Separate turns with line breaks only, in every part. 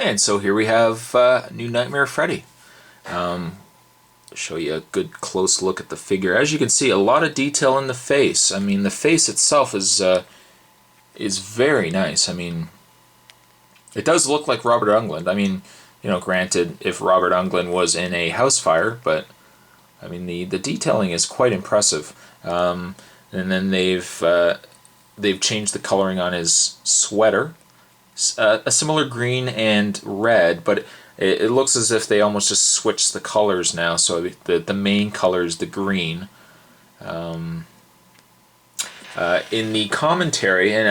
And so here we have New Nightmare Freddy. Show you a good close look at the figure. As you can see, a lot of detail in the face. I mean, the face itself is very nice. I mean, it does look like Robert Englund. I mean, you know, granted, if Robert Englund was in a house fire, but I mean, the detailing is quite impressive. And then they've changed the coloring on his sweater, a similar green and red, but it looks as if they almost just switched the colors now. So the main color is the green. In the commentary, and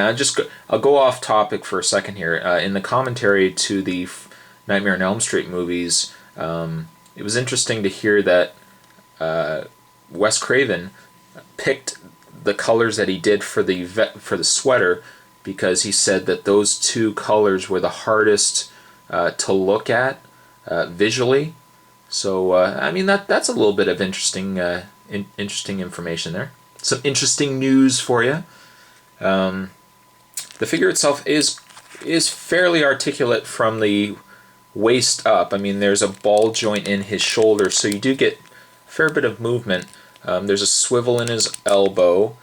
I'll go off topic for a second here. In the commentary to the Nightmare on Elm Street movies, it was interesting to hear that Wes Craven picked the colors that he did for the sweater because he said that those two colors were the hardest to look at visually. So I mean that's a little bit of interesting information there. Some interesting news for you. The figure itself is fairly articulate from the waist up. I mean, there's a ball joint in his shoulder, so you do get a fair bit of movement. There's a swivel in his elbow,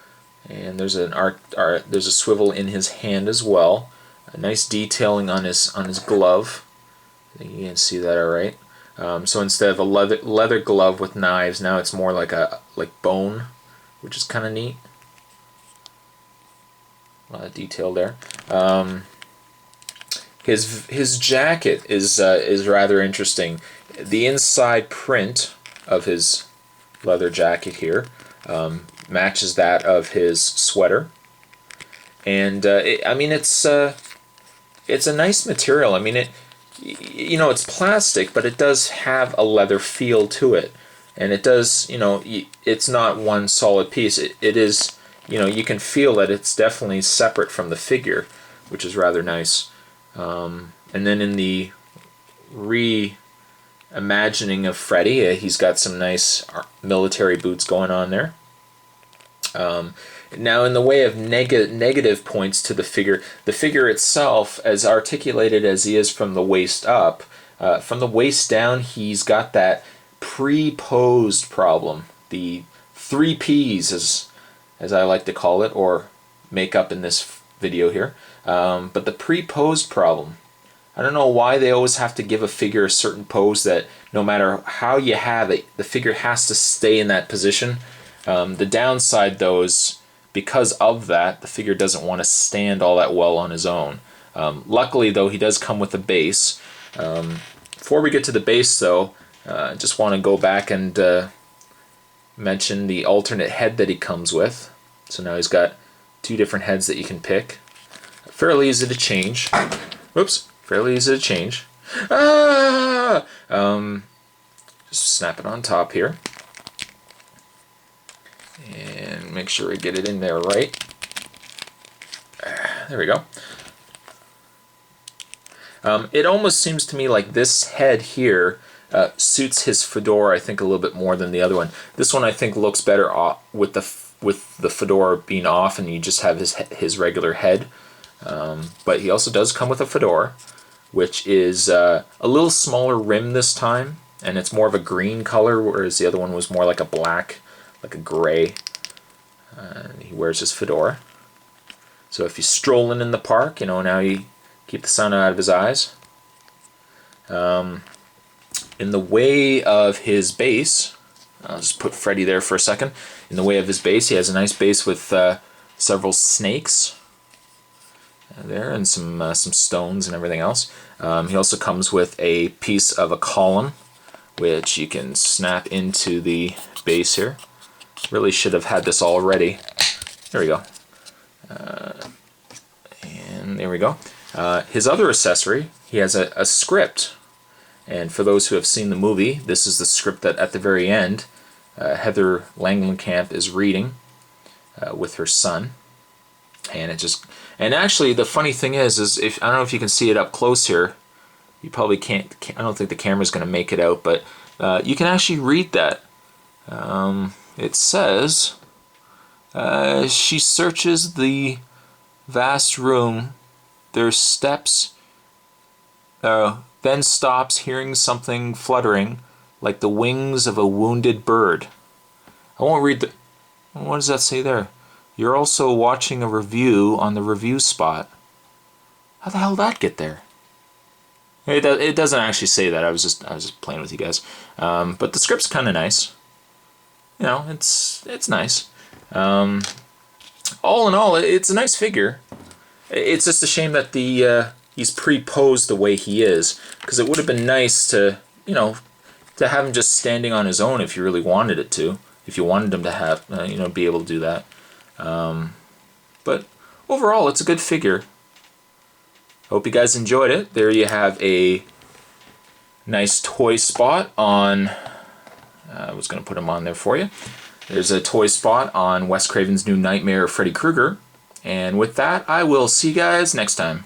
and there's a swivel in his hand as well. A nice detailing on his glove. I think you can see that all right. So instead of a leather glove with knives, now it's more like bone, which is kind of neat. A lot of detail there. His jacket is rather interesting. The inside print of his leather jacket here matches that of his sweater, and I mean it's a nice material. I mean it's plastic, but it does have a leather feel to it, and it does, it's not one solid piece. It is, you can feel that it's definitely separate from the figure, which is rather nice. And then in the reimagining of Freddy, he's got some nice military boots going on there. Now, in the way of negative points to the figure itself, as articulated as he is from the waist up, from the waist down, he's got that pre-posed problem. The 3 Ps, as I like to call it, or make up in this video here. But the pre-posed problem. I don't know why they always have to give a figure a certain pose that no matter how you have it, the figure has to stay in that position. The downside, though, is because of that, the figure doesn't want to stand all that well on his own. Luckily, though, he does come with a base. Before we get to the base, though, I just want to go back and mention the alternate head that he comes with. So now he's got 2 different heads that you can pick. Fairly easy to change. Whoops, fairly easy to change. Ah! Just snap it on top here. And make sure we get it in there right. There we go. It almost seems to me like this head here suits his fedora, I think, a little bit more than the other one. This one I think looks better with the fedora being off, and you just have his regular head. But he also does come with a fedora, which is a little smaller rim this time, and it's more of a green color, whereas the other one was more like a black, like a gray. He wears his fedora. So if he's strolling in the park, now you keep the sun out of his eyes. In the way of his base, I'll just put Freddy there for a second. In the way of his base, he has a nice base with several snakes there, and some stones and everything else. He also comes with a piece of a column, which you can snap into the base here. Really should have had this already. There we go. And there we go. His other accessory, he has a script. And for those who have seen the movie, this is the script that at the very end, Heather Langenkamp is reading with her son. And actually the funny thing is if I don't know if you can see it up close here. You probably can't. I don't think the camera's going to make it out, but you can actually read that. It says, she searches the vast room. There's steps then stops, hearing something fluttering like the wings of a wounded bird. I won't read the... What does that say there? You're also watching a review on the review spot. How the hell did that get there? It doesn't actually say that. I was just playing with you guys. But the script's kind of nice. You know, it's nice. All in all, it's a nice figure. It's just a shame that he's pre-posed the way he is, because it would have been nice to, you know, to have him just standing on his own if you really wanted it to. If you wanted him to have, you know, be able to do that. But overall, it's a good figure. Hope you guys enjoyed it. There you have a nice toy spot on... I was going to put him on there for you. There's a toy spot on Wes Craven's New Nightmare Freddy Krueger. And with that, I will see you guys next time.